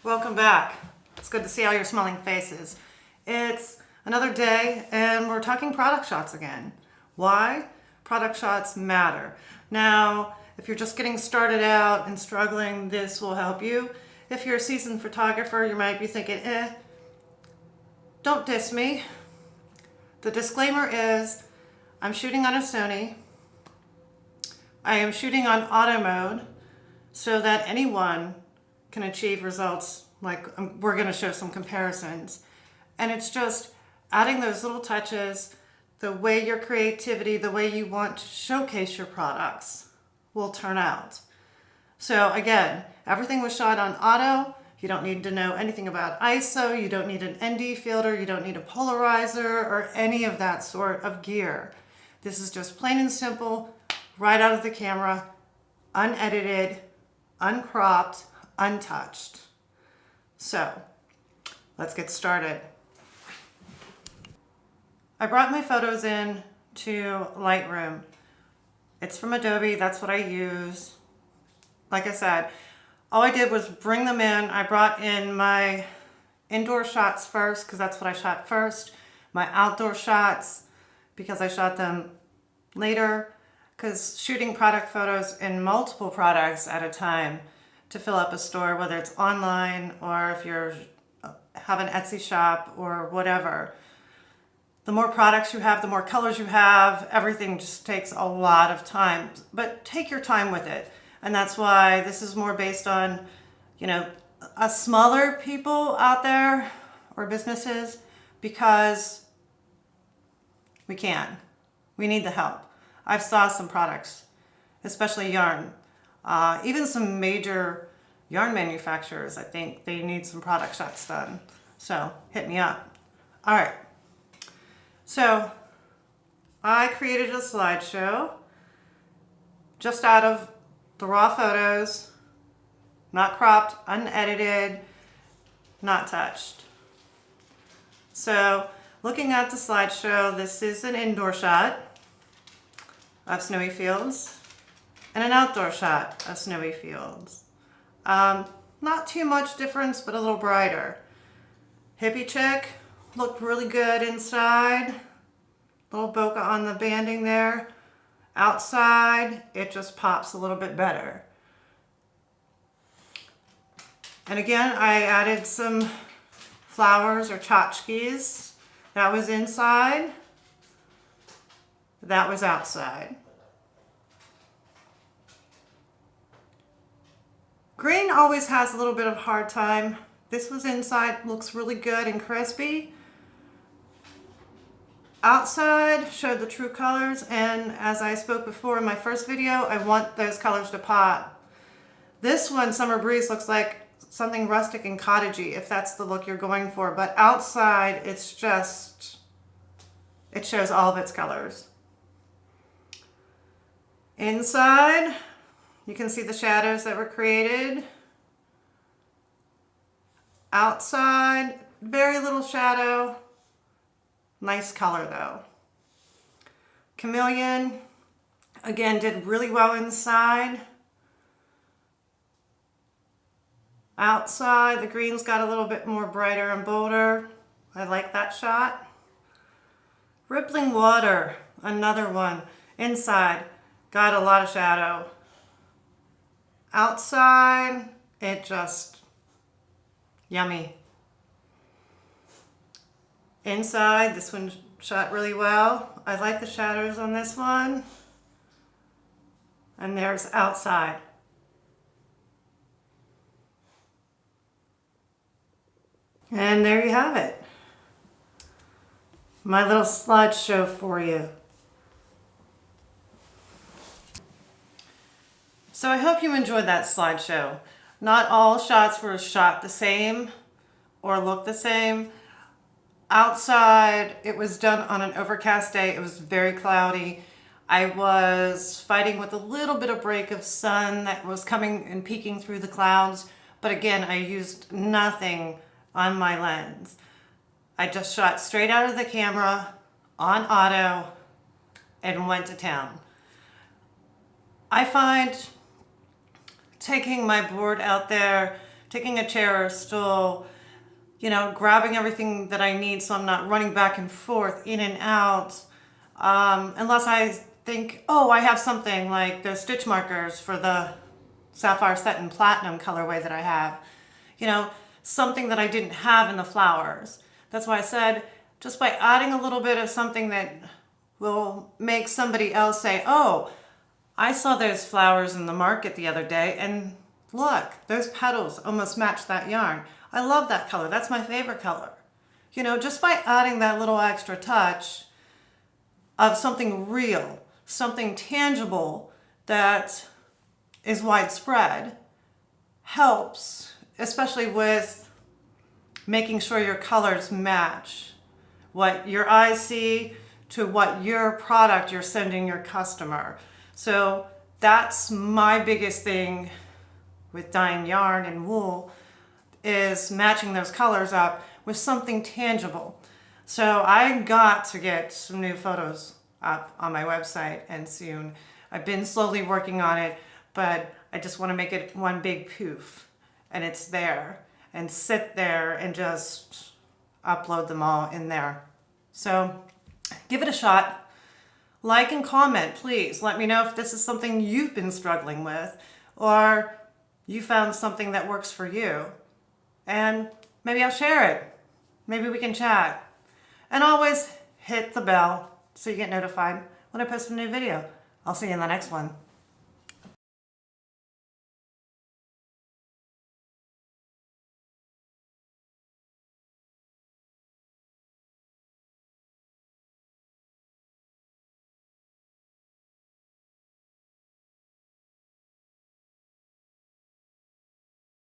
Welcome back. It's good to see all your smiling faces. It's another day and we're talking product shots again. Why? Product shots matter. Now, if you're just getting started out and struggling, this will help you. If you're a seasoned photographer, you might be thinking, don't diss me. The disclaimer is, I'm shooting on a Sony. I am shooting on auto mode so that anyone can achieve results. Like we're going to show some comparisons. And it's just adding those little touches, the way your creativity, the way you want to showcase your products will turn out. So again, everything was shot on auto. You don't need to know anything about ISO. You don't need an ND filter. You don't need a polarizer or any of that sort of gear. This is just plain and simple, right out of the camera, unedited, uncropped, untouched. So let's get started. I brought my photos in to Lightroom. It's from Adobe, that's what I use. Like I said, all I did was bring them in. I brought in my indoor shots first because that's what I shot first. My outdoor shots because I shot them later, because shooting product photos in multiple products at a time to fill up a store, whether it's online or if you're have an Etsy shop or whatever. The more products you have, the more colors you have, everything just takes a lot of time, but take your time with it. And that's why this is more based on, us smaller people out there or businesses, because we can. We need the help. I've saw some products, especially yarn. Even some major yarn manufacturers, I think they need some product shots done. So hit me up. All right. So I created a slideshow just out of the raw photos, not cropped, unedited, not touched. So looking at the slideshow, this is an indoor shot of snowy fields and an outdoor shot of snowy fields. Not too much difference, but a little brighter. Hippie chick looked really good inside. Little bokeh on the banding there. Outside, it just pops a little bit better. And again, I added some flowers or tchotchkes. That was inside. That was outside. Green always has a little bit of a hard time. This was inside, looks really good and crispy. Outside showed the true colors, and as I spoke before in my first video, I want those colors to pop. This one, Summer Breeze, looks like something rustic and cottagey, if that's the look you're going for, but outside it's just, it shows all of its colors. Inside, you can see the shadows that were created. Outside, very little shadow. Nice color though. Chameleon, again, did really well inside. Outside, the green's got a little bit more brighter and bolder. I like that shot. Rippling water, another one. Inside, got a lot of shadow. Outside, it just, yummy. Inside, this one shot really well. I like the shadows on this one. And there's outside. And there you have it. My little slideshow for you. So I hope you enjoyed that slideshow. Not all shots were shot the same or look the same. Outside, it was done on an overcast day. It was very cloudy. I was fighting with a little bit of break of sun that was coming and peeking through the clouds. But again, I used nothing on my lens. I just shot straight out of the camera on auto and went to town. I find taking my board out there taking a chair, stool, you know, grabbing everything that I need so I'm not running back and forth, in and out. Unless I think, oh, I have something like the stitch markers for the Sapphire Set in Platinum colorway that I have. You know, something that I didn't have in the flowers. That's why I said, just by adding a little bit of something that will make somebody else say, oh, I saw those flowers in the market the other day, and look, those petals almost match that yarn. I love that color. That's my favorite color. You know, just by adding that little extra touch of something real, something tangible that is widespread, helps, especially with making sure your colors match what your eyes see to what your product you're sending your customer. So that's my biggest thing with dyeing yarn and wool, is matching those colors up with something tangible. So I got to get some new photos up on my website, and soon. I've been slowly working on it, but I just want to make it one big poof, and it's there, and sit there and just upload them all in there. So give it a shot. Like and comment, please. Let me know if this is something you've been struggling with, or you found something that works for you. And maybe I'll share it. Maybe we can chat. And always hit the bell so you get notified when I post a new video. I'll see you in the next one.